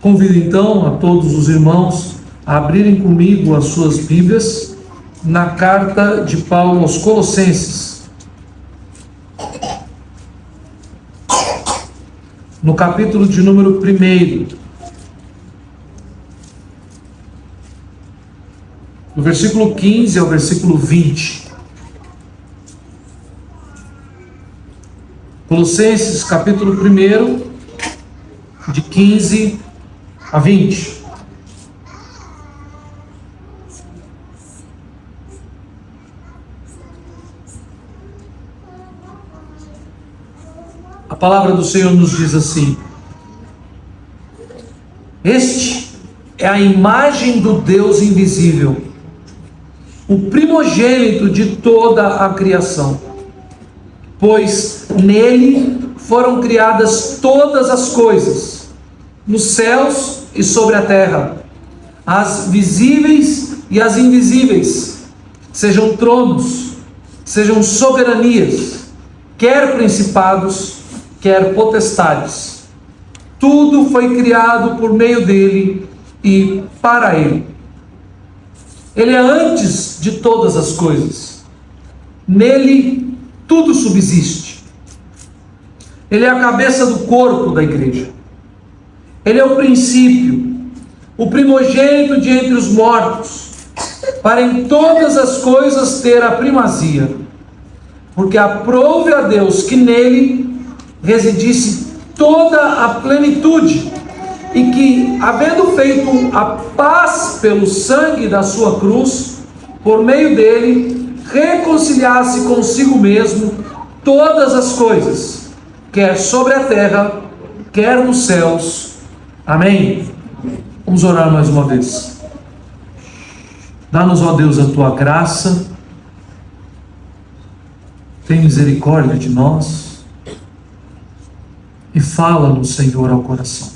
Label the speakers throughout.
Speaker 1: Convido então a todos os irmãos a abrirem comigo as suas Bíblias na carta de Paulo aos Colossenses, no capítulo de número 1, do versículo 15 ao versículo 20. Colossenses, capítulo 1, de 15 a 20. A palavra do Senhor nos diz assim: este é a imagem do Deus invisível, o primogênito de toda a criação, pois nele foram criadas todas as coisas, nos céus e sobre a terra, as visíveis e as invisíveis, sejam tronos, sejam soberanias, quer principados, quer potestades. Tudo foi criado por meio dele e para ele. Ele é antes de todas as coisas. Nele tudo subsiste. Ele é a cabeça do corpo da igreja. Ele é o princípio, o primogênito de entre os mortos, para em todas as coisas ter a primazia, porque aprouve a Deus que nele residisse toda a plenitude, e que, havendo feito a paz pelo sangue da sua cruz, por meio dele, reconciliasse consigo mesmo todas as coisas, quer sobre a terra, quer nos céus. Amém? Vamos orar mais uma vez. Dá-nos, ó Deus, a tua graça. Tem misericórdia de nós. E fala-nos, Senhor, ao coração.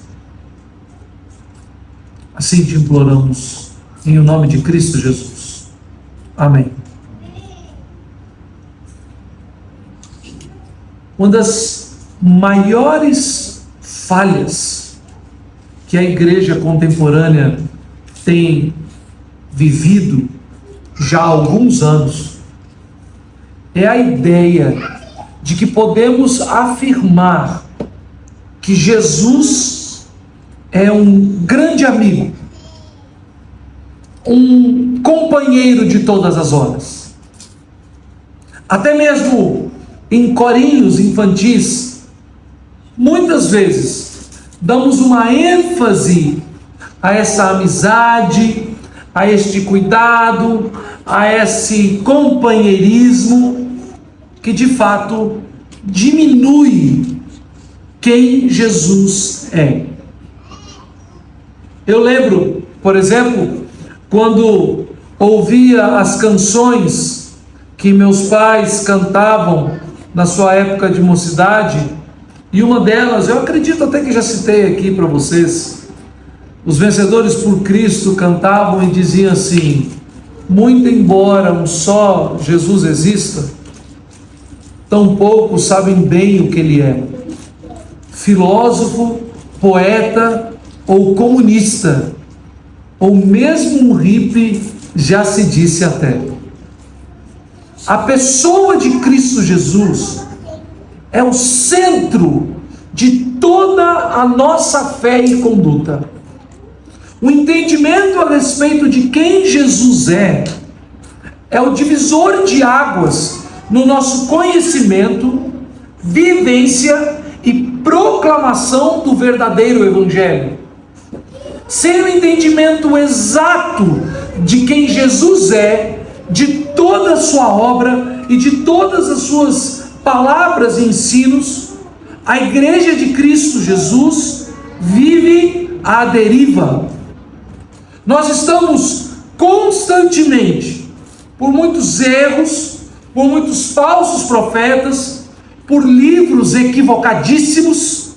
Speaker 1: Assim te imploramos, em o nome de Cristo Jesus. Amém. Uma das maiores falhas que a igreja contemporânea tem vivido já há alguns anos é a ideia de que podemos afirmar que Jesus é um grande amigo, um companheiro de todas as horas. Até mesmo em corinhos infantis, muitas vezes damos uma ênfase a essa amizade, a este cuidado, a esse companheirismo que de fato diminui quem Jesus é. Eu lembro, por exemplo, quando ouvia as canções que meus pais cantavam na sua época de mocidade, e uma delas, eu acredito até que já citei aqui para vocês, os Vencedores por Cristo cantavam e diziam assim: muito embora um só Jesus exista, tão poucos sabem bem o que ele é. Filósofo, poeta ou comunista, ou mesmo um hippie, já se disse até. A pessoa de Cristo Jesus é o centro de toda a nossa fé e conduta. O entendimento a respeito de quem Jesus é o divisor de águas no nosso conhecimento, vivência e proclamação do verdadeiro Evangelho. Sem o entendimento exato de quem Jesus é, de toda a sua obra e de todas as suas palavras e ensinos, a Igreja de Cristo Jesus vive à deriva. Nós estamos constantemente, por muitos erros, por muitos falsos profetas, por livros equivocadíssimos,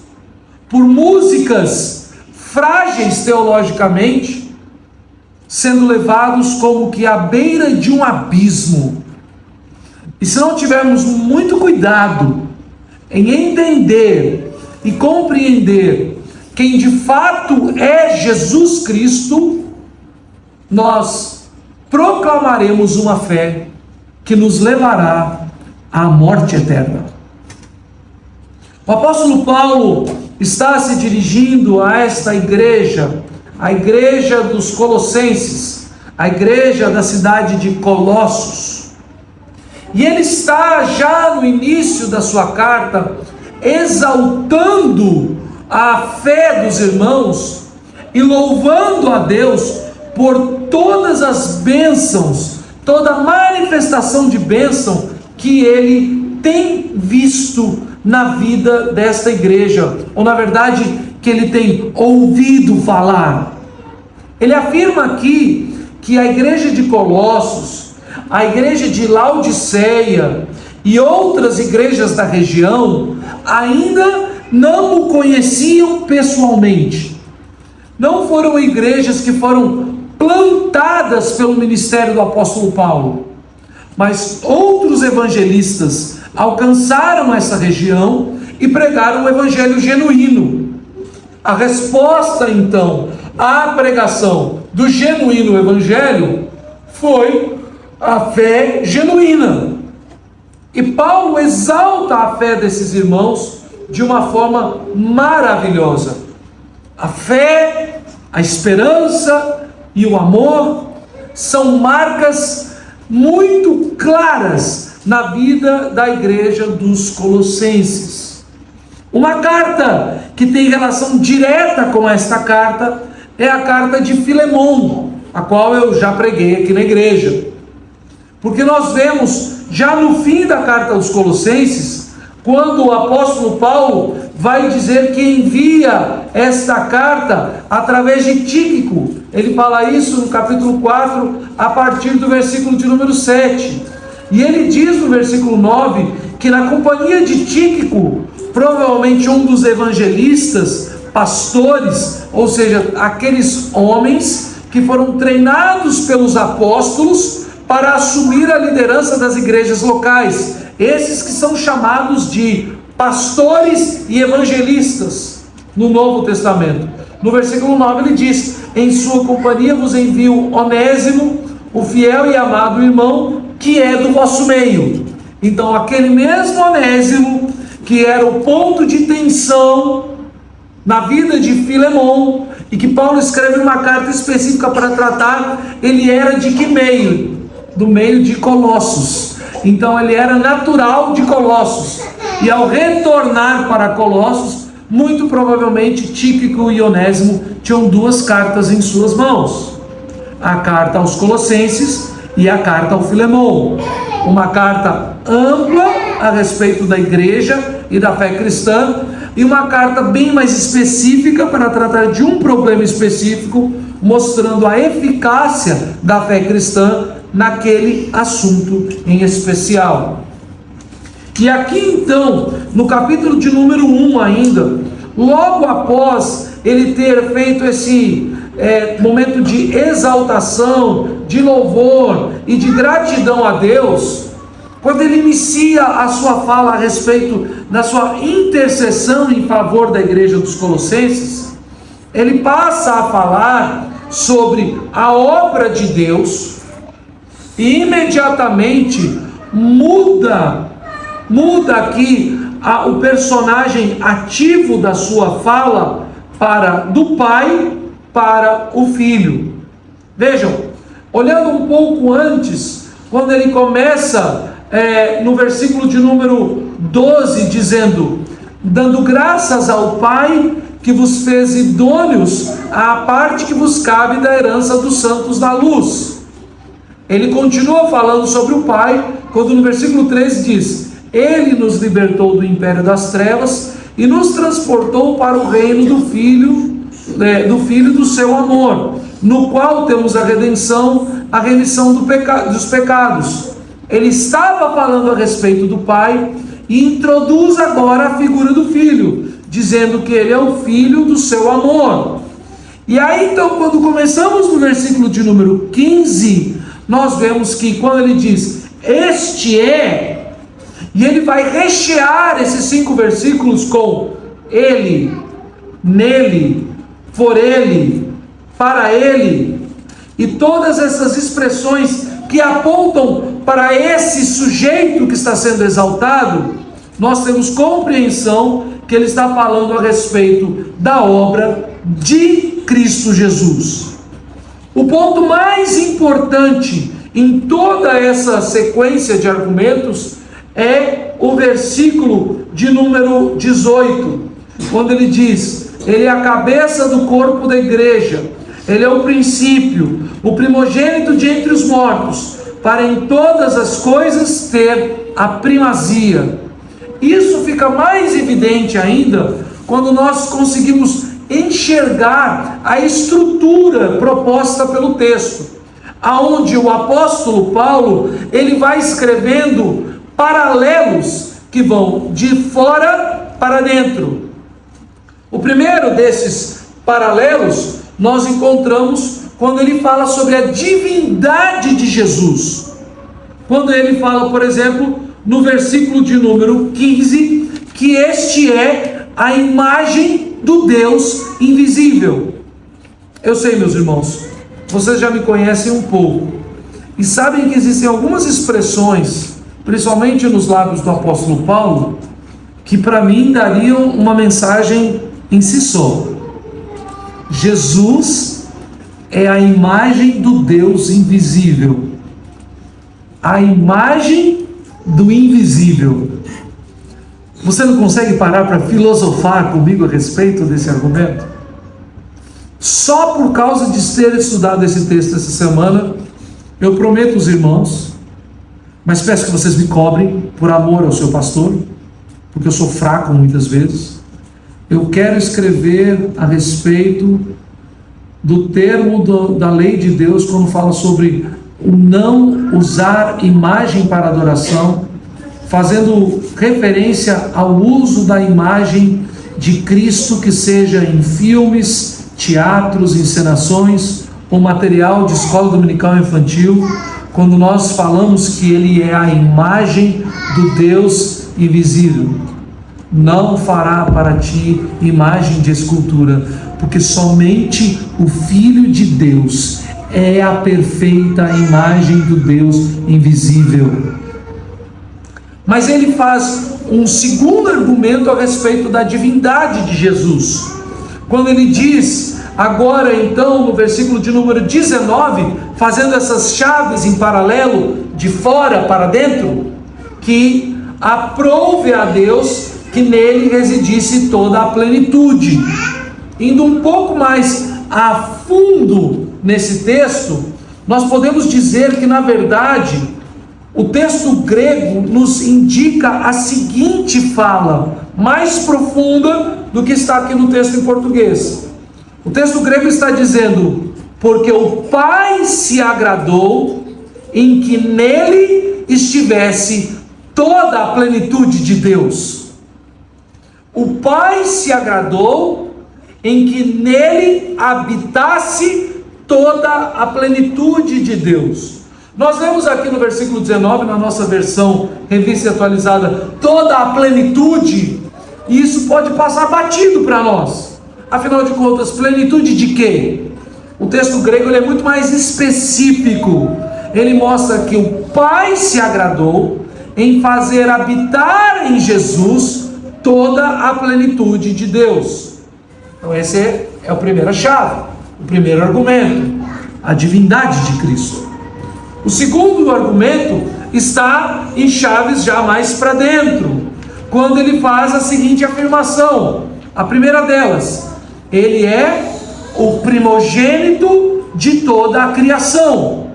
Speaker 1: por músicas frágeis teologicamente, sendo levados como que à beira de um abismo. E se não tivermos muito cuidado em entender e compreender quem de fato é Jesus Cristo, nós proclamaremos uma fé que nos levará à morte eterna. O apóstolo Paulo está se dirigindo a esta igreja, a igreja dos Colossenses, a igreja da cidade de Colossos. E ele está já no início da sua carta exaltando a fé dos irmãos e louvando a Deus por todas as bênçãos, toda a manifestação de bênção que ele tem visto na vida desta igreja, ou na verdade, que ele tem ouvido falar. Ele afirma aqui que a igreja de Colossos, a igreja de Laodiceia e outras igrejas da região ainda não o conheciam pessoalmente. Não foram igrejas que foram plantadas pelo ministério do apóstolo Paulo, mas outros evangelistas alcançaram essa região e pregaram o evangelho genuíno. A resposta, então, à pregação do genuíno evangelho foi a fé genuína. E Paulo exalta a fé desses irmãos de uma forma maravilhosa. A fé, a esperança e o amor são marcas muito claras na vida da igreja dos Colossenses. Uma carta que tem relação direta com esta carta é a carta de Filemon, a qual eu já preguei aqui na igreja. Porque nós vemos já no fim da carta aos Colossenses, quando o apóstolo Paulo vai dizer que envia esta carta através de Tíquico. Ele fala isso no capítulo 4, a partir do versículo de número 7. E ele diz no versículo 9, que na companhia de Tíquico, provavelmente um dos evangelistas, pastores, ou seja, aqueles homens que foram treinados pelos apóstolos para assumir a liderança das igrejas locais, esses que são chamados de pastores e evangelistas no Novo Testamento. No versículo 9 ele diz: em sua companhia vos envio Onésimo, o fiel e amado irmão, que é do vosso meio. Então aquele mesmo Onésimo, que era o ponto de tensão na vida de Filemon, e que Paulo escreve uma carta específica para tratar, ele era de que meio? Do meio de Colossos. Então ele era natural de Colossos, e ao retornar para Colossos, muito provavelmente Tíquico e Onésimo tinham duas cartas em suas mãos: a carta aos Colossenses e a carta ao Filemon. Uma carta ampla a respeito da igreja e da fé cristã, e uma carta bem mais específica para tratar de um problema específico, mostrando a eficácia da fé cristã naquele assunto em especial. E aqui então, no capítulo de número 1 ainda, logo após ele ter feito esse momento de exaltação, de louvor e de gratidão a Deus, quando ele inicia a sua fala a respeito da sua intercessão em favor da igreja dos Colossenses, ele passa a falar sobre a obra de Deus, e imediatamente muda aqui o personagem ativo da sua fala do pai para o filho. Vejam, olhando um pouco antes, quando ele começa no versículo de número 12, dizendo: dando graças ao Pai que vos fez idôneos à parte que vos cabe da herança dos santos na luz. Ele continua falando sobre o Pai, quando no versículo 13 diz: ele nos libertou do império das trevas e nos transportou para o reino do Filho do seu amor, no qual temos a redenção, a remissão dos pecados. Ele estava falando a respeito do Pai e introduz agora a figura do Filho, dizendo que ele é o Filho do seu amor. E aí então, quando começamos no versículo de número 15, nós vemos que quando ele diz este é, e ele vai rechear esses 5 versículos com ele, nele, por ele, para Ele, e todas essas expressões que apontam para esse sujeito que está sendo exaltado, nós temos compreensão que ele está falando a respeito da obra de Cristo Jesus. O ponto mais importante em toda essa sequência de argumentos é o versículo de número 18, quando ele diz: ele é a cabeça do corpo da igreja, ele é o princípio, o primogênito de entre os mortos, para em todas as coisas ter a primazia. Isso fica mais evidente ainda quando nós conseguimos enxergar a estrutura proposta pelo texto, aonde o apóstolo Paulo ele vai escrevendo paralelos que vão de fora para dentro. O primeiro desses paralelos nós encontramos quando ele fala sobre a divindade de Jesus. Quando ele fala, por exemplo, no versículo de número 15, que este é a imagem do Deus invisível. Eu sei, meus irmãos, vocês já me conhecem um pouco e sabem que existem algumas expressões, principalmente nos lábios do apóstolo Paulo, que para mim dariam uma mensagem em si só. Jesus é a imagem do Deus invisível. A imagem do invisível. Você não consegue parar para filosofar comigo a respeito desse argumento? Só por causa de ter estudado esse texto essa semana, eu prometo aos irmãos, mas peço que vocês me cobrem por amor ao seu pastor, porque eu sou fraco muitas vezes. Eu quero escrever a respeito do termo da lei de Deus, quando fala sobre o não usar imagem para adoração, fazendo referência ao uso da imagem de Cristo, que seja em filmes, teatros, encenações ou material de escola dominical infantil, quando nós falamos que ele é a imagem do Deus invisível. Não fará para ti imagem de escultura, porque somente o Filho de Deus é a perfeita imagem do Deus invisível. Mas ele faz um segundo argumento a respeito da divindade de Jesus, quando ele diz, agora então, no versículo de número 19, fazendo essas chaves em paralelo, de fora para dentro, que aprouve a Deus que nele residisse toda a plenitude. Indo um pouco mais a fundo nesse texto, nós podemos dizer que, na verdade, o texto grego nos indica a seguinte fala, mais profunda do que está aqui no texto em português. O texto grego está dizendo: porque o Pai se agradou em que nele estivesse toda a plenitude de Deus. O Pai se agradou em que nele habitasse toda a plenitude de Deus. Nós vemos aqui no versículo 19, na nossa versão revista e atualizada, toda a plenitude, e isso pode passar batido para nós. Afinal de contas, plenitude de quê? O texto grego ele é muito mais específico. Ele mostra que o Pai se agradou em fazer habitar em Jesus toda a plenitude de Deus. Então esse é a primeira chave, o primeiro argumento, a divindade de Cristo. O segundo argumento está em chaves já mais para dentro, quando ele faz a seguinte afirmação. A primeira delas: ele é o primogênito de toda a criação.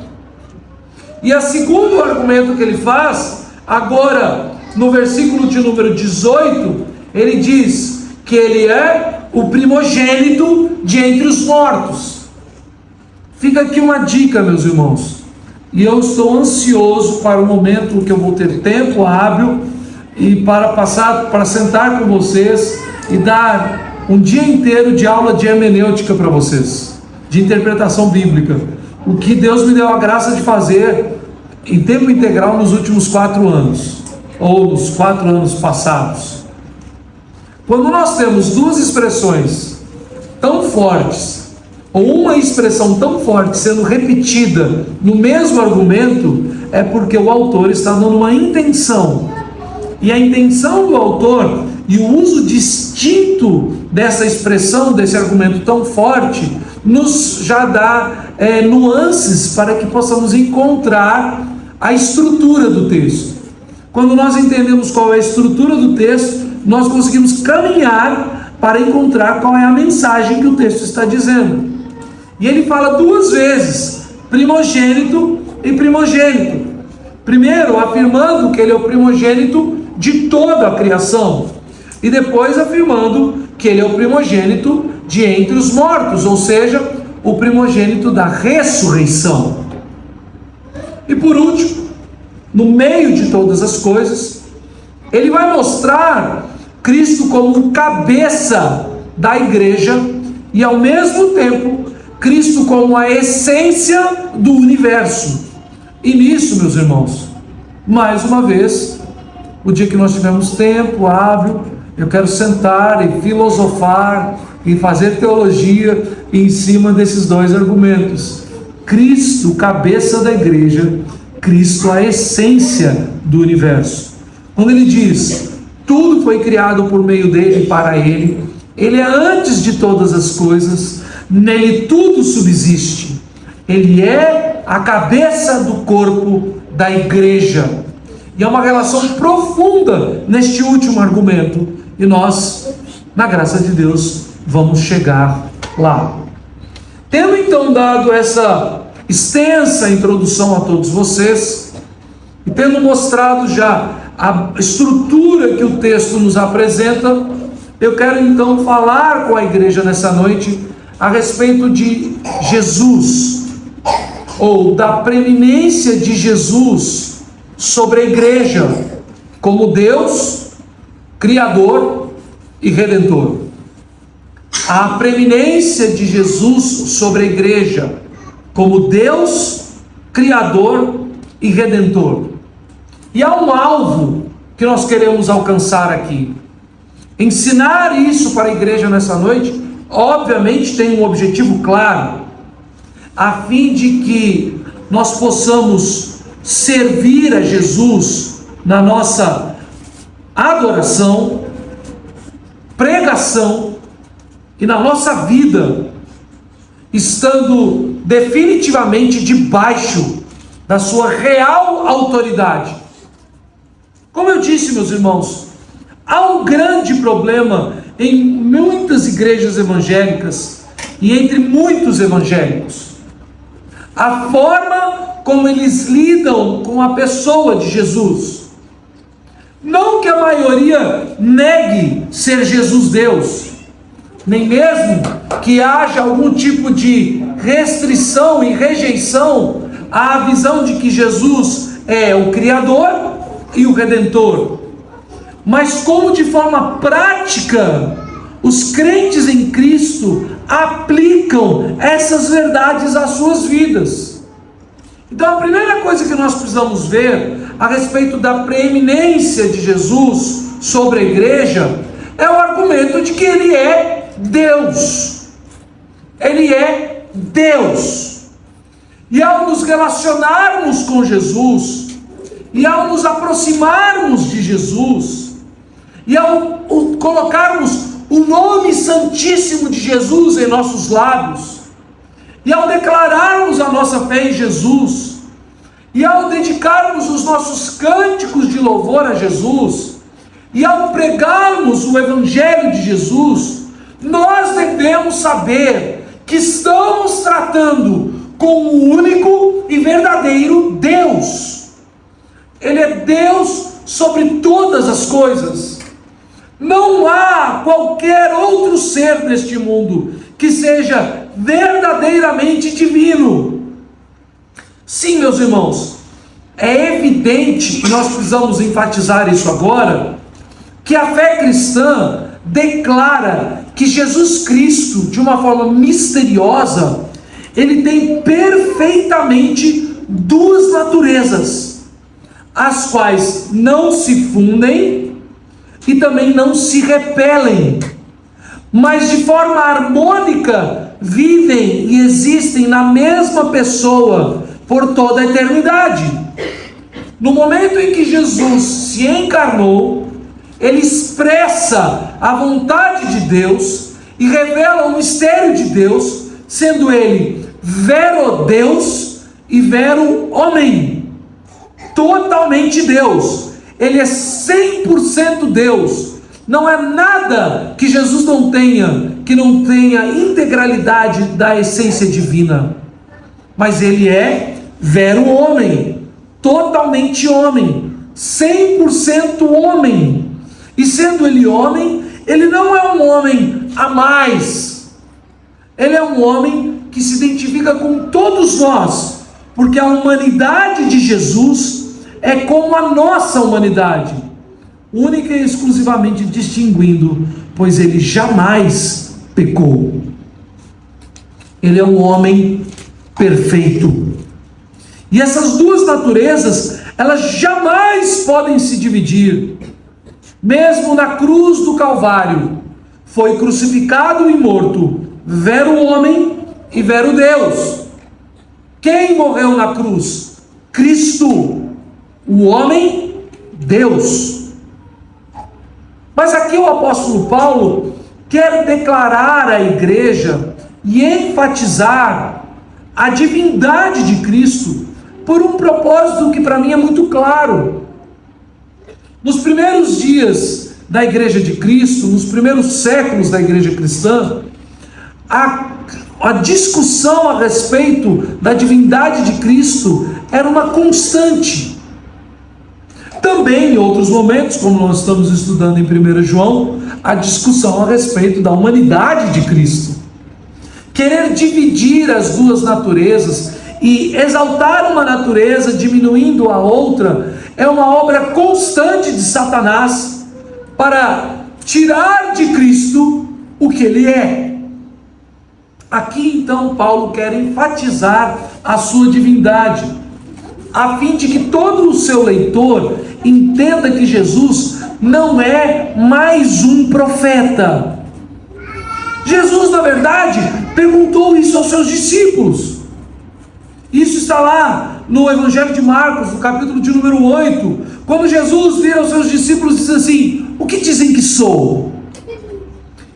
Speaker 1: E o segundo argumento que ele faz, agora no versículo de número 18, ele diz que ele é o primogênito de entre os mortos. Fica aqui uma dica, meus irmãos, e eu estou ansioso para o momento que eu vou ter tempo hábil e para sentar com vocês e dar um dia inteiro de aula de hermenêutica para vocês, de interpretação bíblica, o que Deus me deu a graça de fazer em tempo integral nos últimos 4 anos, ou nos 4 anos passados. Quando nós temos duas expressões tão fortes, ou uma expressão tão forte sendo repetida no mesmo argumento, é porque o autor está dando uma intenção. E a intenção do autor e o uso distinto dessa expressão, desse argumento tão forte, nos já dá nuances para que possamos encontrar a estrutura do texto. Quando nós entendemos qual é a estrutura do texto, nós conseguimos caminhar para encontrar qual é a mensagem que o texto está dizendo. E ele fala duas vezes, primogênito e primogênito. Primeiro, afirmando que ele é o primogênito de toda a criação. E depois afirmando que ele é o primogênito de entre os mortos, ou seja, o primogênito da ressurreição. E por último, no meio de todas as coisas, ele vai mostrar Cristo como cabeça da igreja e ao mesmo tempo Cristo como a essência do universo. E nisso, meus irmãos, mais uma vez, o dia que nós tivermos tempo hábil, eu quero sentar e filosofar e fazer teologia em cima desses dois argumentos. Cristo, cabeça da igreja, Cristo, a essência do universo. Quando ele diz, tudo foi criado por meio dele e para ele, ele é antes de todas as coisas, nele tudo subsiste. Ele é a cabeça do corpo da igreja. E há uma relação profunda neste último argumento. E nós, na graça de Deus, vamos chegar lá. Tendo então dado essa extensa introdução a todos vocês, e tendo mostrado já a estrutura que o texto nos apresenta, eu quero então falar com a igreja nessa noite a respeito de Jesus, ou da preeminência de Jesus sobre a igreja, como Deus, Criador e Redentor. A preeminência de Jesus sobre a igreja, como Deus, Criador e Redentor. E há um alvo que nós queremos alcançar aqui. Ensinar isso para a igreja nessa noite, obviamente tem um objetivo claro, a fim de que nós possamos servir a Jesus na nossa adoração, pregação e na nossa vida, estando definitivamente debaixo da sua real autoridade. Como eu disse, meus irmãos, há um grande problema em muitas igrejas evangélicas e entre muitos evangélicos. A forma como eles lidam com a pessoa de Jesus. Não que a maioria negue ser Jesus Deus, nem mesmo que haja algum tipo de restrição e rejeição à visão de que Jesus é o Criador e o Redentor. Mas como de forma prática os crentes em Cristo aplicam essas verdades às suas vidas. Então a primeira coisa que nós precisamos ver a respeito da preeminência de Jesus sobre a igreja é o argumento de que ele é Deus. Ele é Deus. E ao nos relacionarmos com Jesus, e ao nos aproximarmos de Jesus, e ao colocarmos o nome santíssimo de Jesus em nossos lábios, e ao declararmos a nossa fé em Jesus, e ao dedicarmos os nossos cânticos de louvor a Jesus, e ao pregarmos o Evangelho de Jesus, nós devemos saber que estamos tratando com o único e verdadeiro Deus. Ele é Deus sobre todas as coisas. Não há qualquer outro ser neste mundo que seja verdadeiramente divino. Sim, meus irmãos, é evidente, e nós precisamos enfatizar isso agora, que a fé cristã declara que Jesus Cristo, de uma forma misteriosa, ele tem perfeitamente duas naturezas, as quais não se fundem e também não se repelem, mas de forma harmônica vivem e existem na mesma pessoa por toda a eternidade. No momento em que Jesus se encarnou, ele expressa a vontade de Deus e revela o mistério de Deus, sendo ele vero Deus e vero homem, totalmente Deus. Ele é 100% Deus. Não é nada que Jesus não tenha, que não tenha integralidade da essência divina. Mas ele é vero homem, totalmente homem, 100% homem. E sendo ele homem, ele não é um homem a mais. Ele é um homem que se identifica com todos nós, porque a humanidade de Jesus é como a nossa humanidade, única e exclusivamente distinguindo, pois ele jamais pecou. Ele é um homem perfeito. E essas duas naturezas, elas jamais podem se dividir. Mesmo na cruz do Calvário, foi crucificado e morto, vero homem e vero Deus. Quem morreu na cruz? Cristo, o homem, Deus. Mas aqui o apóstolo Paulo quer declarar à igreja e enfatizar a divindade de Cristo por um propósito que para mim é muito claro. Nos primeiros dias da igreja de Cristo, nos primeiros séculos da igreja cristã, a discussão a respeito da divindade de Cristo era uma constante. Também em outros momentos, como nós estamos estudando em 1 João, a discussão a respeito da humanidade de Cristo. Querer dividir as duas naturezas e exaltar uma natureza diminuindo a outra é uma obra constante de Satanás para tirar de Cristo o que ele é. Aqui então Paulo quer enfatizar a sua divindade, a fim de que todo o seu leitor entenda que Jesus não é mais um profeta. Jesus, na verdade, perguntou isso aos seus discípulos. Isso está lá no Evangelho de Marcos, no capítulo de número 8, quando Jesus vira aos seus discípulos e diz assim: o que dizem que sou?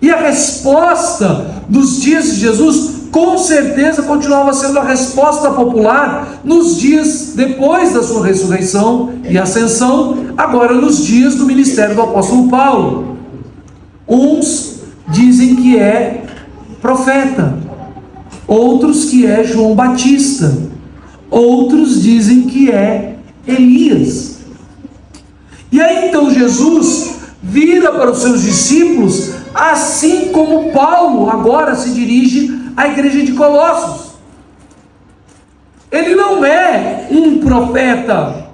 Speaker 1: E a resposta dos dias de Jesus, com certeza, continuava sendo a resposta popular nos dias depois da sua ressurreição e ascensão, agora nos dias do ministério do apóstolo Paulo. Uns dizem que é profeta, outros que é João Batista, outros dizem que é Elias. E aí então Jesus vira para os seus discípulos, assim como Paulo agora se dirige à igreja de Colossos. Ele não é um profeta,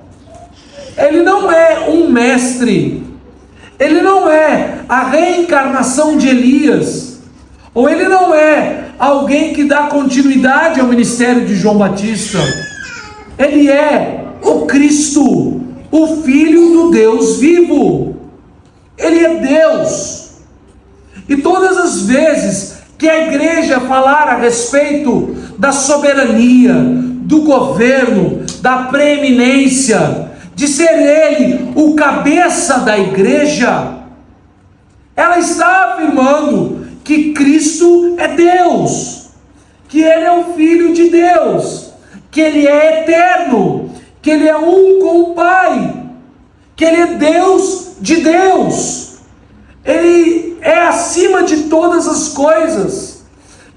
Speaker 1: ele não é um mestre, ele não é a reencarnação de Elias, ou ele não é alguém que dá continuidade ao ministério de João Batista. Ele é o Cristo, o Filho do Deus vivo. Ele é Deus. E todas as vezes que a igreja falar a respeito da soberania, do governo, da preeminência, de ser ele o cabeça da igreja, ela está afirmando que Cristo é Deus, que ele é o Filho de Deus, que ele é eterno, que ele é um com o Pai, que ele é Deus de Deus, ele é acima de todas as coisas,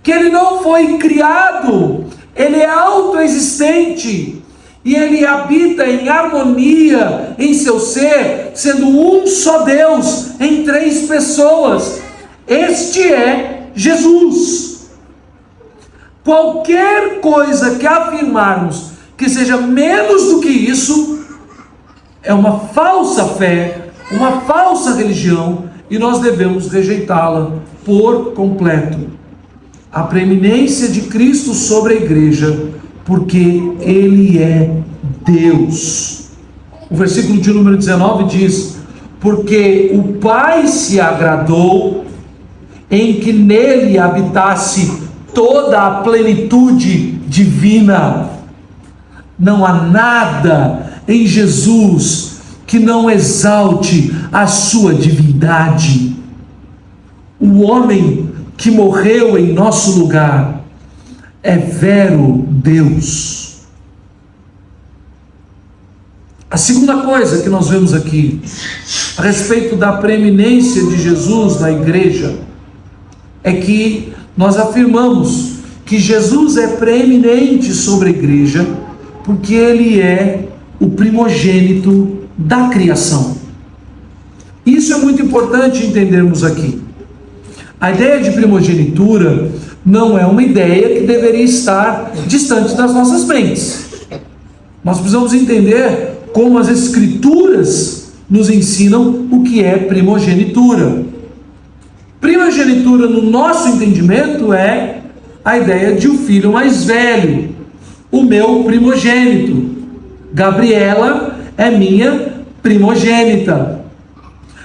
Speaker 1: que ele não foi criado, ele é autoexistente, e ele habita em harmonia em seu ser, sendo um só Deus em três pessoas. Este é Jesus. Qualquer coisa que afirmarmos que seja menos do que isso é uma falsa fé, uma falsa religião, e nós devemos rejeitá-la por completo. A preeminência de Cristo sobre a igreja, porque ele é Deus. O versículo de número 19 diz: porque o Pai se agradou em que nele habitasse toda a plenitude divina. Não há nada em Jesus que não exalte a sua divindade. O homem que morreu em nosso lugar é vero Deus. A segunda coisa que nós vemos aqui, a respeito da preeminência de Jesus na igreja, é que nós afirmamos que Jesus é preeminente sobre a igreja, porque ele é o primogênito da criação. Isso é muito importante entendermos aqui. A ideia de primogenitura não é uma ideia que deveria estar distante das nossas mentes. Nós precisamos entender como as Escrituras nos ensinam o que é primogenitura. Primogenitura, no nosso entendimento, é a ideia de um filho mais velho, o meu primogênito. Gabriela é minha primogênita.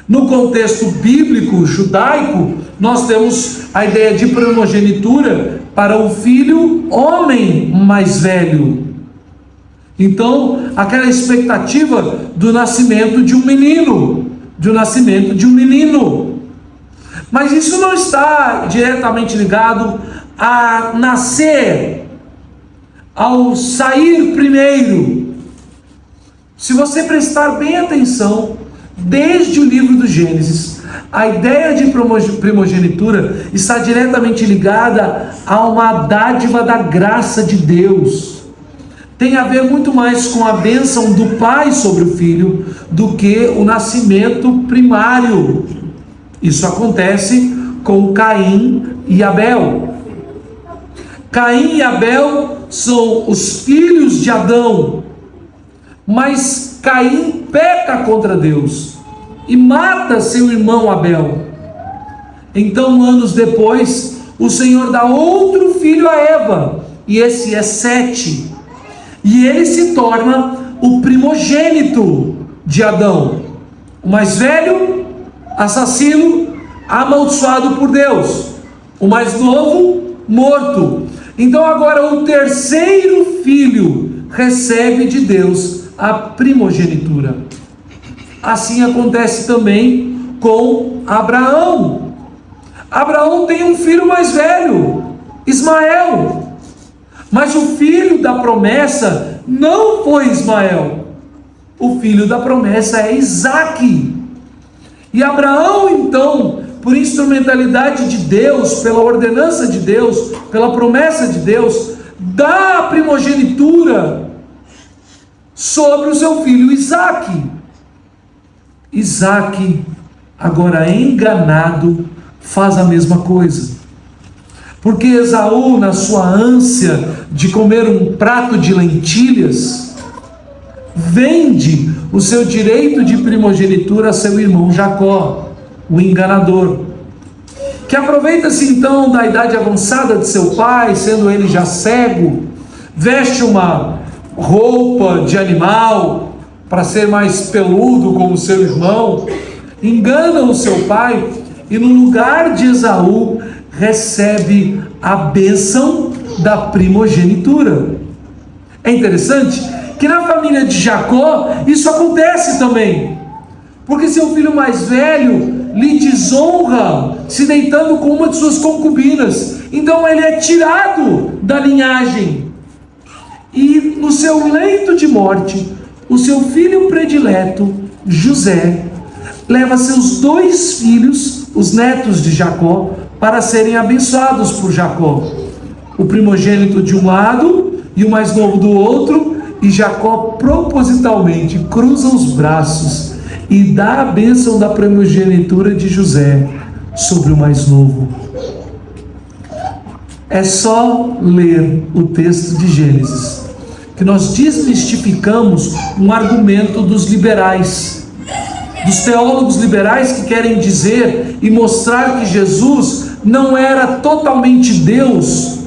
Speaker 1: No contexto bíblico judaico, nós temos a ideia de primogenitura para o filho homem mais velho. Então, aquela expectativa do nascimento de um menino, Mas isso não está diretamente ligado a nascer, ao sair primeiro. Se você prestar bem atenção, desde o livro do Gênesis, a ideia de primogenitura está diretamente ligada a uma dádiva da graça de Deus. Tem a ver muito mais com a bênção do pai sobre o filho do que o nascimento primário. Isso acontece com Caim e Abel. Caim e Abel são os filhos de Adão, mas Caim peca contra Deus e mata seu irmão Abel. Então, anos depois, o Senhor dá outro filho a Eva, e esse é Sete, e ele se torna o primogênito de Adão, o mais velho, assassino, amaldiçoado por Deus, o mais novo, morto. Então agora o terceiro filho recebe de Deus a primogenitura. Assim acontece também com Abraão. Abraão tem um filho mais velho, Ismael. Mas o filho da promessa não foi Ismael. O filho da promessa é Isaque. E Abraão, então, por instrumentalidade de Deus, pela ordenança de Deus, pela promessa de Deus, dá a primogenitura sobre o seu filho Isaque. Isaque, agora enganado, faz a mesma coisa. Porque Esaú, na sua ânsia de comer um prato de lentilhas, vende o seu direito de primogenitura a seu irmão Jacó, o enganador, que aproveita-se então da idade avançada de seu pai, sendo ele já cego, veste uma roupa de animal para ser mais peludo como seu irmão, engana o seu pai e no lugar de Esaú recebe a bênção da primogenitura. É interessante que na família de Jacó isso acontece também, porque seu filho mais velho lhe desonra se deitando com uma de suas concubinas, então ele é tirado da linhagem, e no seu leito de morte, o seu filho predileto, José, leva seus dois filhos, os netos de Jacó, para serem abençoados por Jacó, o primogênito de um lado e o mais novo do outro, e Jacó propositalmente cruza os braços e dá a bênção da primogenitura de José sobre o mais novo. É só ler o texto de Gênesis que nós desmistificamos um argumento dos liberais, dos teólogos liberais que querem dizer e mostrar que Jesus não era totalmente Deus,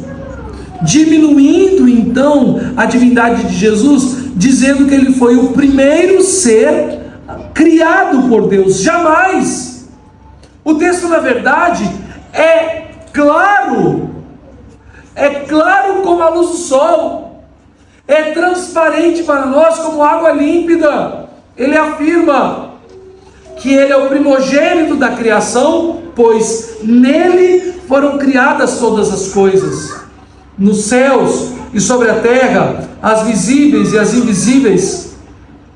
Speaker 1: diminuindo então a divindade de Jesus, dizendo que ele foi o primeiro ser criado por Deus. Jamais! O texto, na verdade, é claro. é claro como a luz do sol, é transparente para nós como água límpida. Ele afirma que ele é o primogênito da criação, pois nele foram criadas todas as coisas, nos céus e sobre a terra, as visíveis e as invisíveis,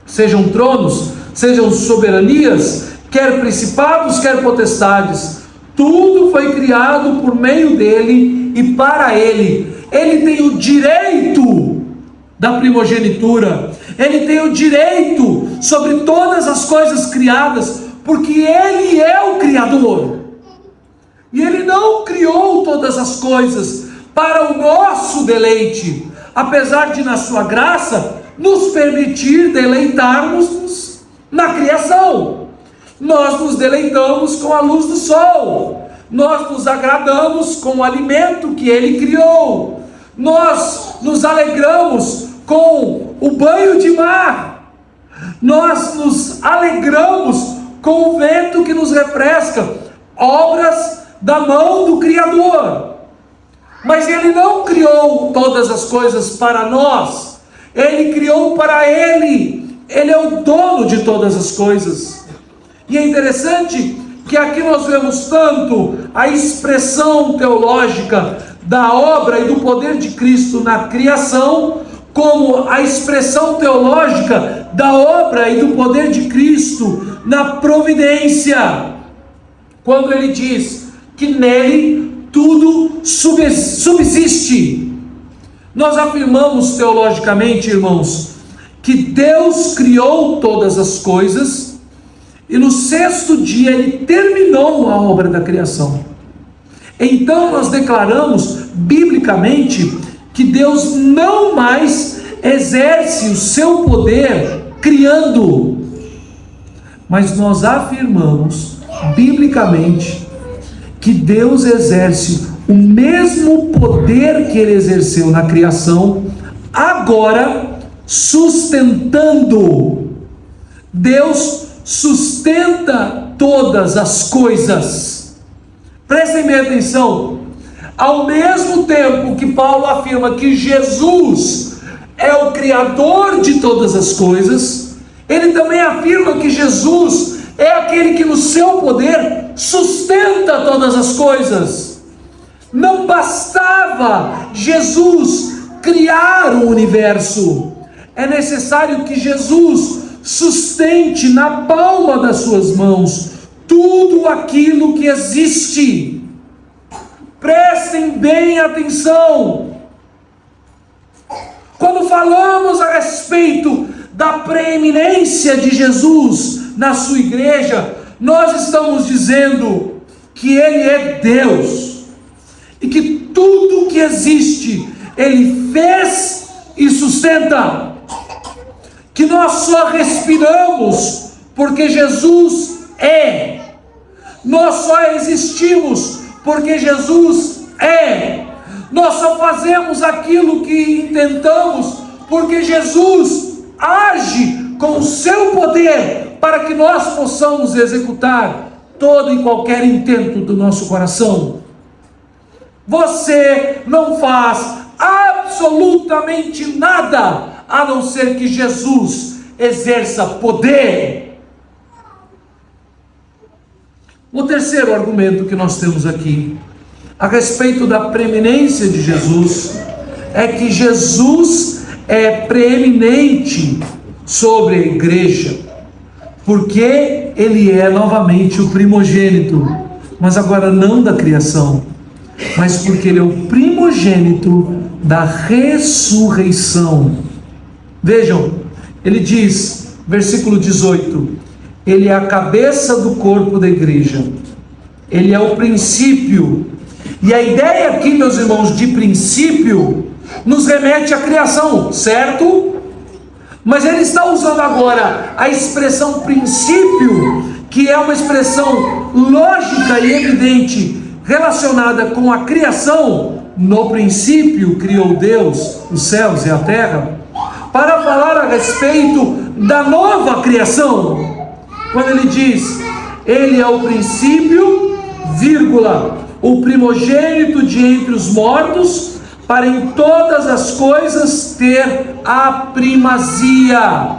Speaker 1: sejam tronos, sejam soberanias, quer principados, quer potestades. Tudo foi criado por meio dele e para ele. Ele tem o direito da primogenitura, ele tem o direito sobre todas as coisas criadas, porque ele é o Criador. E ele não criou todas as coisas para o nosso deleite, apesar de, na sua graça, nos permitir deleitarmos na criação. Nós nos deleitamos com a luz do sol, nós nos agradamos com o alimento que ele criou, nós nos alegramos com o banho de mar, nós nos alegramos com o vento que nos refresca, obras da mão do Criador. Mas ele não criou todas as coisas para nós, ele criou para ele. Ele é o dono de todas as coisas. E é interessante que aqui nós vemos tanto a expressão teológica da obra e do poder de Cristo na criação, como a expressão teológica da obra e do poder de Cristo na providência, quando ele diz que nele tudo subsiste. Nós afirmamos teologicamente, irmãos, que Deus criou todas as coisas e no sexto dia ele terminou a obra da criação. Então nós declaramos biblicamente que Deus não mais exerce o seu poder criando, mas nós afirmamos biblicamente que Deus exerce o mesmo poder que ele exerceu na criação, agora sustentando. Deus sustenta todas as coisas. Prestem bem atenção. Ao mesmo tempo que Paulo afirma que Jesus é o Criador de todas as coisas, ele também afirma que Jesus é aquele que no seu poder sustenta todas as coisas. Não bastava Jesus criar o universo, é necessário que Jesus sustente na palma das suas mãos tudo aquilo que existe. Prestem bem atenção. Quando falamos a respeito da preeminência de Jesus na sua igreja, nós estamos dizendo que ele é Deus e que tudo que existe ele fez e sustenta, que nós só respiramos porque Jesus é, nós só existimos porque Jesus é, nós só fazemos aquilo que intentamos porque Jesus age com o seu poder para que nós possamos executar todo e qualquer intento do nosso coração. Você não faz absolutamente nada a não ser que Jesus exerça poder. O terceiro argumento que nós temos aqui a respeito da preeminência de Jesus é que Jesus é preeminente sobre a igreja, porque ele é novamente o primogênito, mas agora não da criação, mas porque ele é o primogênito da ressurreição. Vejam, ele diz, versículo 18, ele é a cabeça do corpo da igreja, ele é o princípio. E a ideia aqui, meus irmãos, de princípio nos remete à criação, certo? Mas ele está usando agora a expressão princípio, que é uma expressão lógica e evidente relacionada com a criação. No princípio criou Deus os céus e a terra, para falar a respeito da nova criação. Quando ele diz, ele é o princípio, vírgula, o primogênito de entre os mortos, para em todas as coisas ter a primazia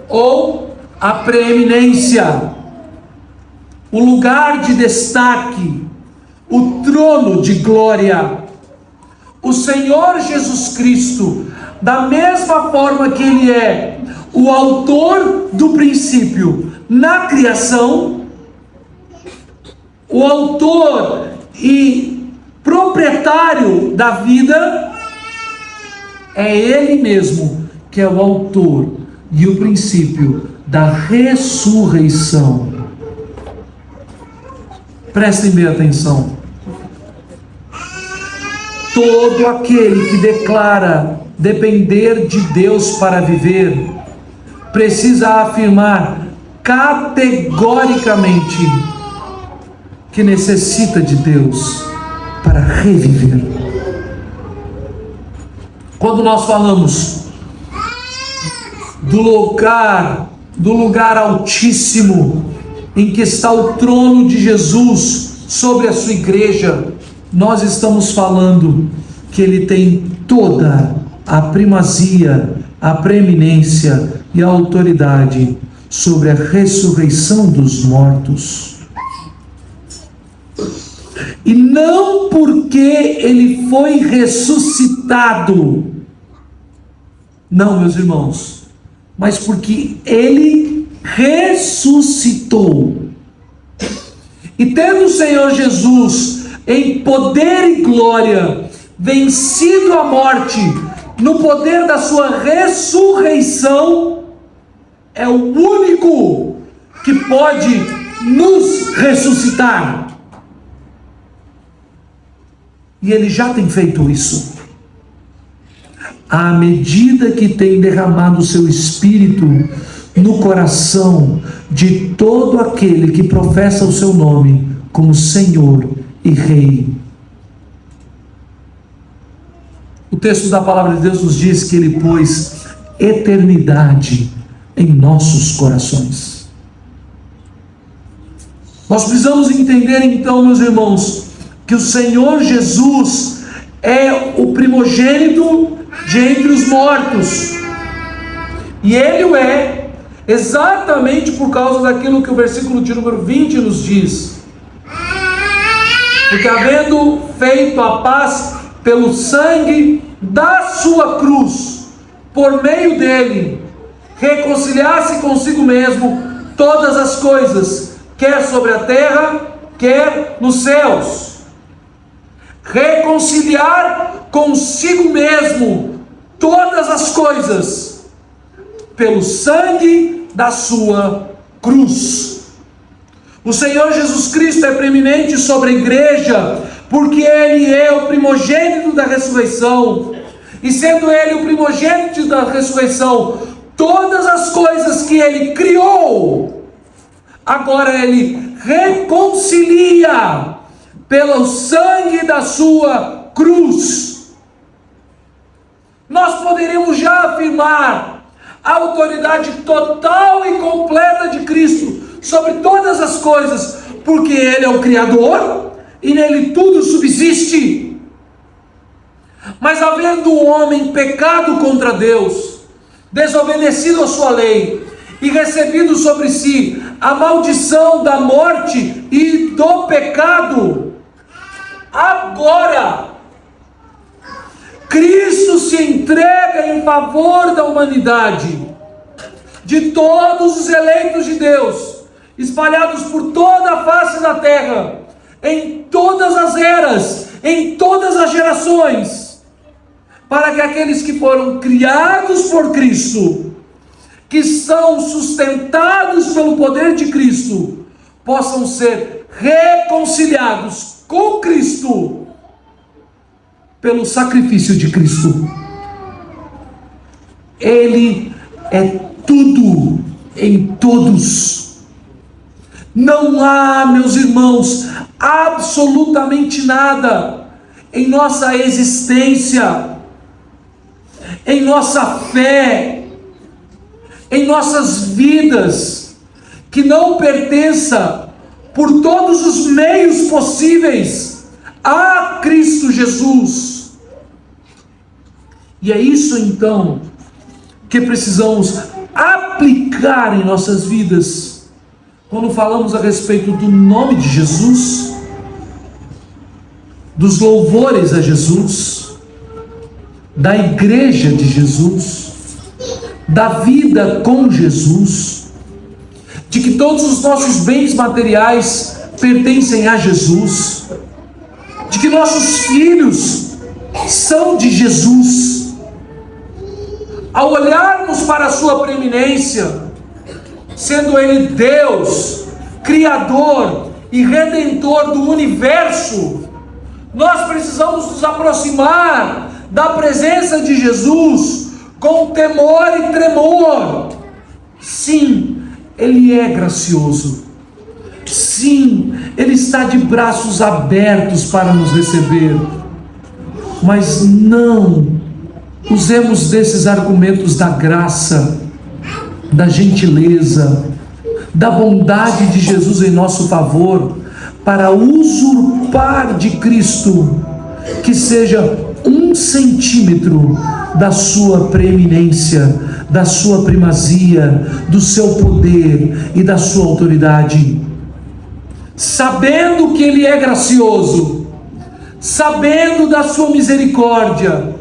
Speaker 1: ou a preeminência, o lugar de destaque, o trono de glória. O Senhor Jesus Cristo, da mesma forma que Ele é o autor do princípio na criação, o autor e proprietário da vida, é Ele mesmo que é o autor e o princípio da ressurreição. Prestem bem atenção. Todo aquele que declara depender de Deus para viver, precisa afirmar categoricamente que necessita de Deus para reviver. Quando nós falamos do lugar altíssimo em que está o trono de Jesus sobre a sua igreja, nós estamos falando que Ele tem toda a primazia, a preeminência e a autoridade sobre a ressurreição dos mortos. E não porque Ele foi ressuscitado, não, meus irmãos, mas porque Ele ressuscitou. E tendo o Senhor Jesus em poder e glória vencido a morte no poder da sua ressurreição, é o único que pode nos ressuscitar. E Ele já tem feito isso. À medida que tem derramado o seu Espírito no coração de todo aquele que professa o seu nome como Senhor e Rei. O texto da palavra de Deus nos diz que Ele pôs eternidade em nossos corações. Nós precisamos entender então, meus irmãos, que o Senhor Jesus é o primogênito de entre os mortos. E Ele o é exatamente por causa daquilo que o versículo de número 20 nos diz. Porque havendo feito a paz pelo sangue da sua cruz, por meio dele, reconciliasse consigo mesmo todas as coisas, quer sobre a terra, quer nos céus. Reconciliar consigo mesmo todas as coisas, pelo sangue da sua cruz. O Senhor Jesus Cristo é preeminente sobre a igreja, porque Ele é o primogênito da ressurreição, e sendo Ele o primogênito da ressurreição, todas as coisas que Ele criou, agora Ele reconcilia pelo sangue da sua cruz. Nós poderíamos já afirmar a autoridade total e completa de Cristo sobre todas as coisas, porque Ele é o Criador e nele tudo subsiste. Mas havendo o homem pecado contra Deus, desobedecido a sua lei e recebido sobre si a maldição da morte e do pecado, agora Cristo se entrega em favor da humanidade, de todos os eleitos de Deus, espalhados por toda a face da terra, em todas as eras, em todas as gerações, para que aqueles que foram criados por Cristo, que são sustentados pelo poder de Cristo, possam ser reconciliados com Cristo pelo sacrifício de Cristo. Ele é tudo em todos. Não há, meus irmãos, absolutamente nada em nossa existência, em nossa fé, em nossas vidas, que não pertença por todos os meios possíveis a Cristo Jesus. E é isso então que precisamos aplicar em nossas vidas quando falamos a respeito do nome de Jesus, dos louvores a Jesus, da igreja de Jesus, da vida com Jesus, de que todos os nossos bens materiais pertencem a Jesus, de que nossos filhos são de Jesus. Ao olharmos para a sua preeminência, sendo Ele Deus, Criador e Redentor do universo, nós precisamos nos aproximar da presença de Jesus com temor e tremor. Sim, Ele é gracioso. Sim, Ele está de braços abertos para nos receber. Mas não usemos desses argumentos da graça, da gentileza, da bondade de Jesus em nosso favor, para usurpar de Cristo que seja 1 centímetro da sua preeminência, da sua primazia, do seu poder e da sua autoridade. Sabendo que Ele é gracioso, sabendo da sua misericórdia,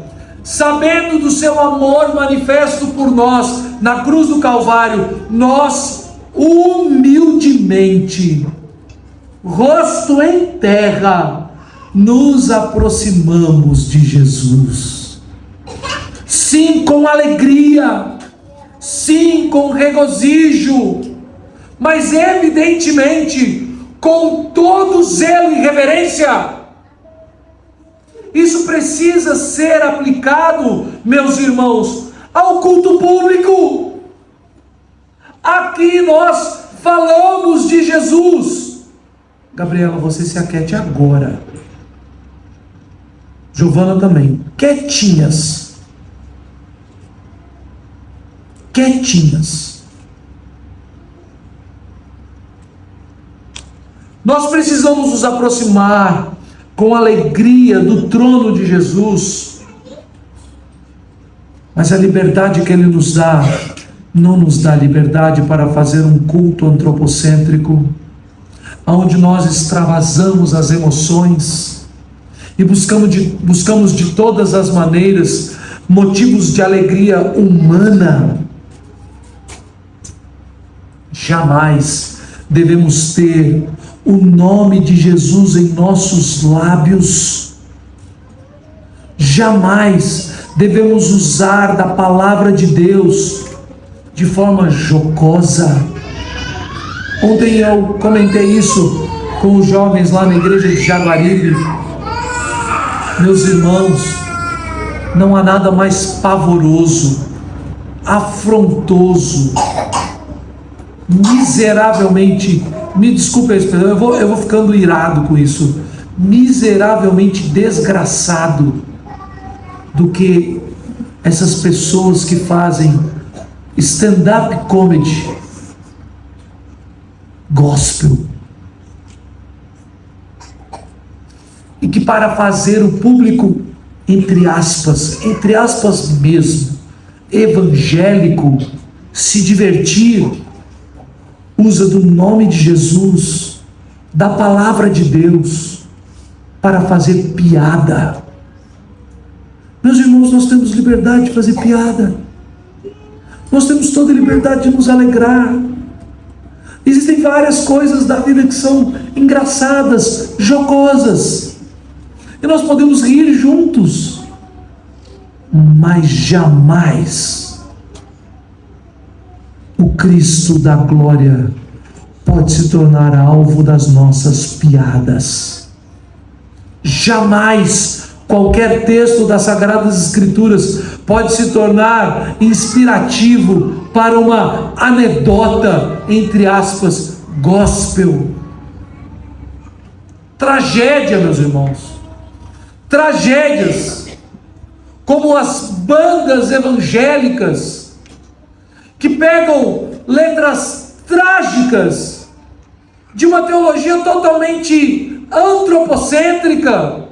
Speaker 1: sabendo do seu amor manifesto por nós na cruz do Calvário, nós humildemente, rosto em terra, nos aproximamos de Jesus. Sim, com alegria, sim, com regozijo, mas evidentemente com todo zelo e reverência. Isso precisa ser aplicado, meus irmãos, ao culto público. Aqui nós falamos de Jesus. Gabriela, você se aquete agora. Giovana também. Quietinhas. Quietinhas. Nós precisamos nos aproximar com alegria do trono de Jesus. Mas a liberdade que Ele nos dá, não nos dá liberdade para fazer um culto antropocêntrico, onde nós extravasamos as emoções e buscamos de todas as maneiras motivos de alegria humana. Jamais devemos ter o nome de Jesus em nossos lábios. Jamais devemos usar da palavra de Deus de forma jocosa. Ontem eu comentei isso com os jovens lá na igreja de Jaguaribe. Meus irmãos, não há nada mais pavoroso, afrontoso, miseravelmente, me desculpe a expressão, eu vou ficando irado com isso, miseravelmente desgraçado, do que essas pessoas que fazem stand-up comedy gospel, e que para fazer o público, entre aspas mesmo, evangélico, se divertir, usa do nome de Jesus, da palavra de Deus, para fazer piada. Meus irmãos, nós temos liberdade de fazer piada, nós temos toda a liberdade de nos alegrar. Existem várias coisas da vida que são engraçadas, jocosas, e nós podemos rir juntos, mas jamais o Cristo da glória pode se tornar alvo das nossas piadas. Jamais qualquer texto das Sagradas Escrituras pode se tornar inspirativo para uma anedota, entre aspas, gospel. Tragédia, meus irmãos. Tragédias como as bandas evangélicas que pegam letras trágicas de uma teologia totalmente antropocêntrica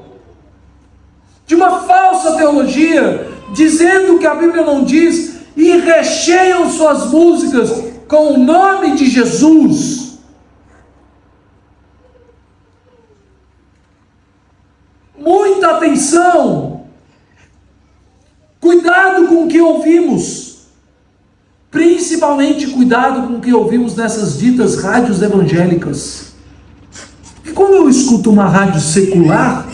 Speaker 1: de uma falsa teologia, dizendo o que a Bíblia não diz, e recheiam suas músicas com o nome de Jesus. Muita atenção, cuidado com o que ouvimos, principalmente cuidado com o que ouvimos nessas ditas rádios evangélicas. E quando eu escuto uma rádio secular,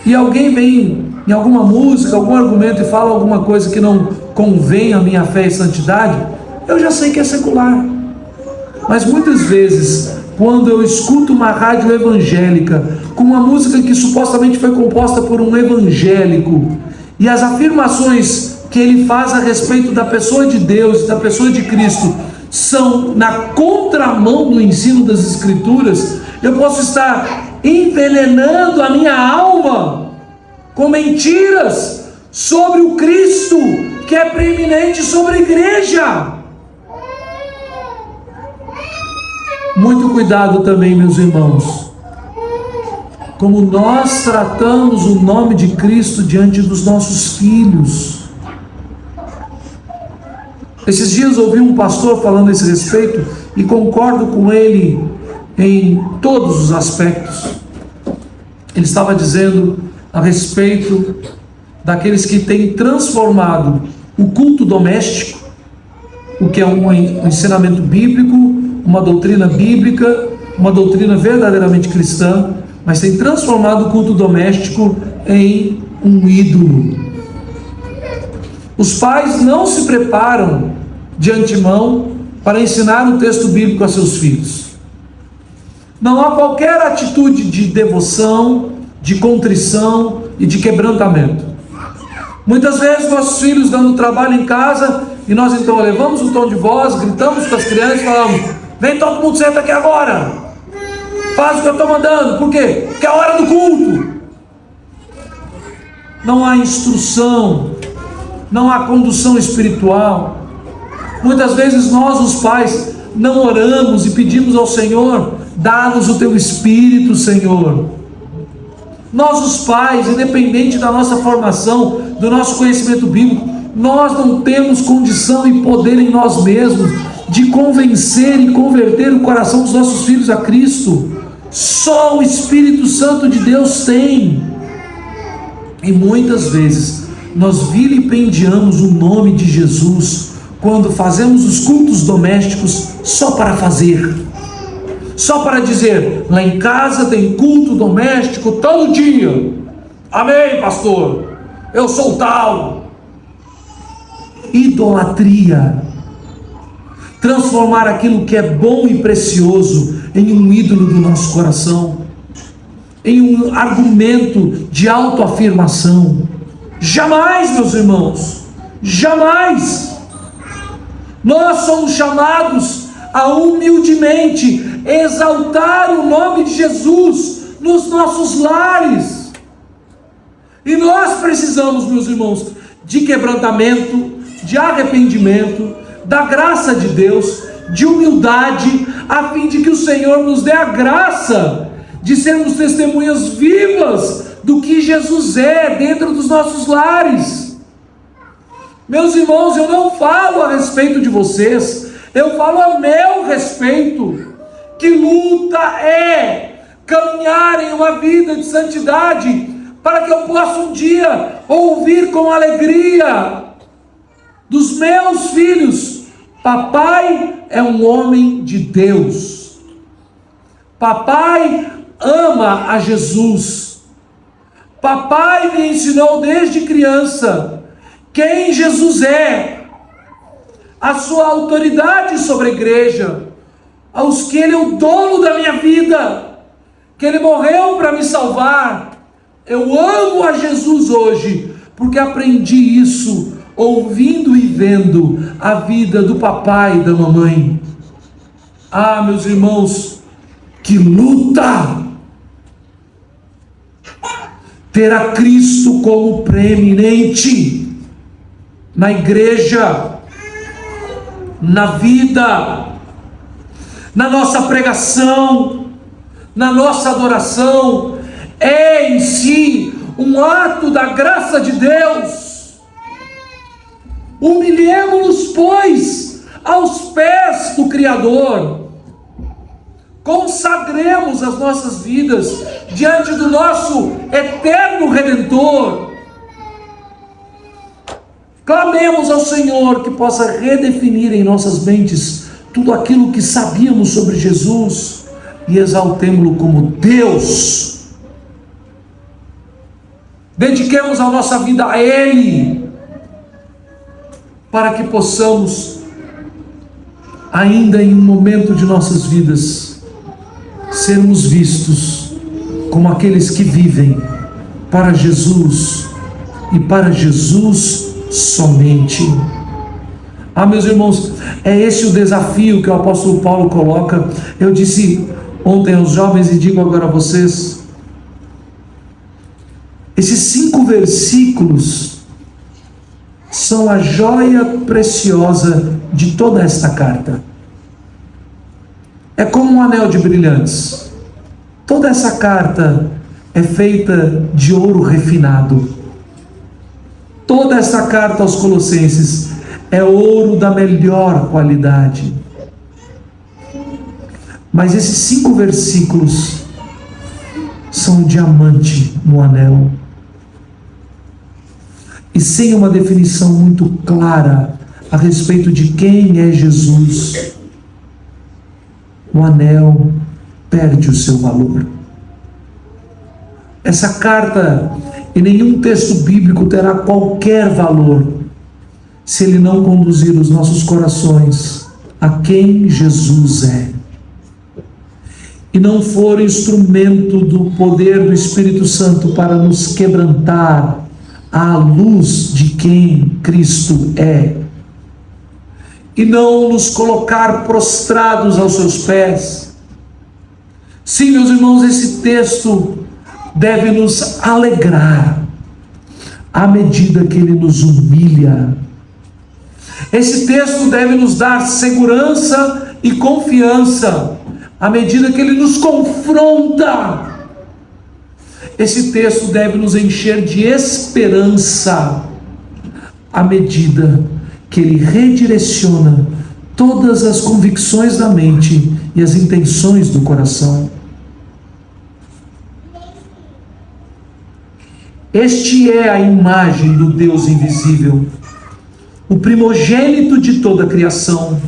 Speaker 1: e alguém vem em alguma música, algum argumento e fala alguma coisa que não convém à minha fé e santidade, eu já sei que é secular. Mas muitas vezes, quando eu escuto uma rádio evangélica com uma música que supostamente foi composta por um evangélico, e as afirmações que ele faz a respeito da pessoa de Deus, da pessoa de Cristo, são na contramão do ensino das Escrituras, eu posso estar envenenando a minha alma com mentiras sobre o Cristo que é preeminente sobre a igreja. Muito cuidado também, meus irmãos, como nós tratamos o nome de Cristo diante dos nossos filhos. Esses dias ouvi um pastor falando a esse respeito e concordo com ele em todos os aspectos. Ele estava dizendo a respeito daqueles que têm transformado o culto doméstico, o que é um ensinamento bíblico, uma doutrina bíblica, uma doutrina verdadeiramente cristã, mas tem transformado o culto doméstico em um ídolo. Os pais não se preparam de antemão para ensinar o texto bíblico a seus filhos. Não há qualquer atitude de devoção, de contrição e de quebrantamento. Muitas vezes nossos filhos dando trabalho em casa, e nós então elevamos o tom de voz, gritamos com as crianças e falamos: vem todo mundo, senta aqui agora, faz o que eu estou mandando. Por quê? Porque é a hora do culto. Não há instrução, não há condução espiritual. Muitas vezes nós, os pais, não oramos e pedimos ao Senhor: dá-nos o teu Espírito, Senhor. Nós, os pais, independente da nossa formação, do nosso conhecimento bíblico, nós não temos condição e poder em nós mesmos de convencer e converter o coração dos nossos filhos a Cristo. Só o Espírito Santo de Deus tem. E muitas vezes nós vilipendiamos o nome de Jesus quando fazemos os cultos domésticos só para fazer, só para dizer: lá em casa tem culto doméstico todo dia. Amém, pastor, eu sou tal. Idolatria. Transformar aquilo que é bom e precioso em um ídolo do nosso coração, em um argumento de autoafirmação. Jamais, meus irmãos, jamais. Nós somos chamados a humildemente exaltar o nome de Jesus nos nossos lares. E nós precisamos, meus irmãos, de quebrantamento, de arrependimento, da graça de Deus, de humildade, a fim de que o Senhor nos dê a graça de sermos testemunhas vivas do que Jesus é dentro dos nossos lares. Meus irmãos, eu não falo a respeito de vocês, eu falo a meu respeito. Que luta é caminhar em uma vida de santidade, para que eu possa um dia ouvir com alegria dos meus filhos: papai é um homem de Deus, papai ama a Jesus, papai me ensinou desde criança quem Jesus é, a sua autoridade sobre a igreja, aos que Ele é o dono da minha vida, que Ele morreu para me salvar. Eu amo a Jesus hoje, porque aprendi isso ouvindo e vendo a vida do papai e da mamãe. Ah, meus irmãos, que luta! Ter a Cristo como preeminente na igreja, na vida, na nossa pregação, na nossa adoração, é em si um ato da graça de Deus. Humilhemo-nos, pois, aos pés do Criador. Consagremos as nossas vidas diante do nosso eterno Redentor. Clamemos ao Senhor que possa redefinir em nossas mentes tudo aquilo que sabíamos sobre Jesus e exaltemo-lo como Deus. Dediquemos a nossa vida a Ele, para que possamos, ainda em um momento de nossas vidas, sermos vistos como aqueles que vivem para Jesus e para Jesus somente. Meus irmãos, é esse o desafio que o apóstolo Paulo coloca. Eu disse ontem aos jovens e digo agora a vocês, esses 5 versículos são a joia preciosa de toda esta carta. É como um anel de brilhantes. Toda essa carta é feita de ouro refinado. Toda essa carta aos Colossenses é ouro da melhor qualidade. Mas esses 5 versículos são um diamante no anel. E sem uma definição muito clara a respeito de quem é Jesus, o anel perde o seu valor. Essa carta, em nenhum texto bíblico terá qualquer valor se ele não conduzir os nossos corações a quem Jesus é, e não for instrumento do poder do Espírito Santo para nos quebrantar à luz de quem Cristo é, e não nos colocar prostrados aos seus pés. Sim, meus irmãos, esse texto deve nos alegrar à medida que ele nos humilha. Esse texto deve nos dar segurança e confiança à medida que ele nos confronta. Esse texto deve nos encher de esperança à medida que ele redireciona todas as convicções da mente e as intenções do coração. Este é a imagem do Deus invisível, o primogênito de toda a criação,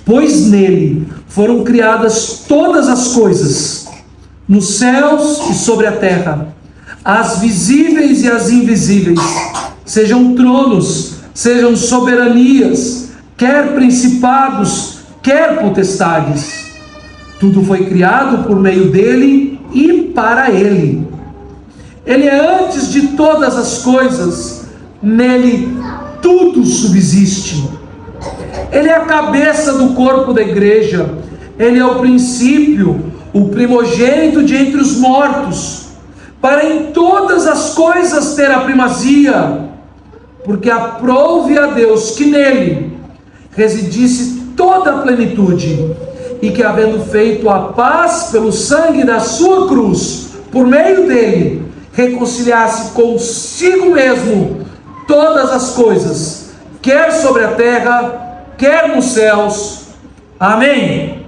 Speaker 1: pois nele foram criadas todas as coisas, nos céus e sobre a terra, as visíveis e as invisíveis, sejam tronos, sejam soberanias, quer principados, quer potestades. Tudo foi criado por meio dele e para ele. Ele é antes de todas as coisas, nele tudo subsiste. Ele é a cabeça do corpo da igreja, ele é o princípio, o primogênito de entre os mortos, para em todas as coisas ter a primazia, porque aprouve a Deus que nele residisse toda a plenitude, e que havendo feito a paz pelo sangue da sua cruz, por meio dele, reconciliasse consigo mesmo todas as coisas, quer sobre a terra, quer nos céus. Amém.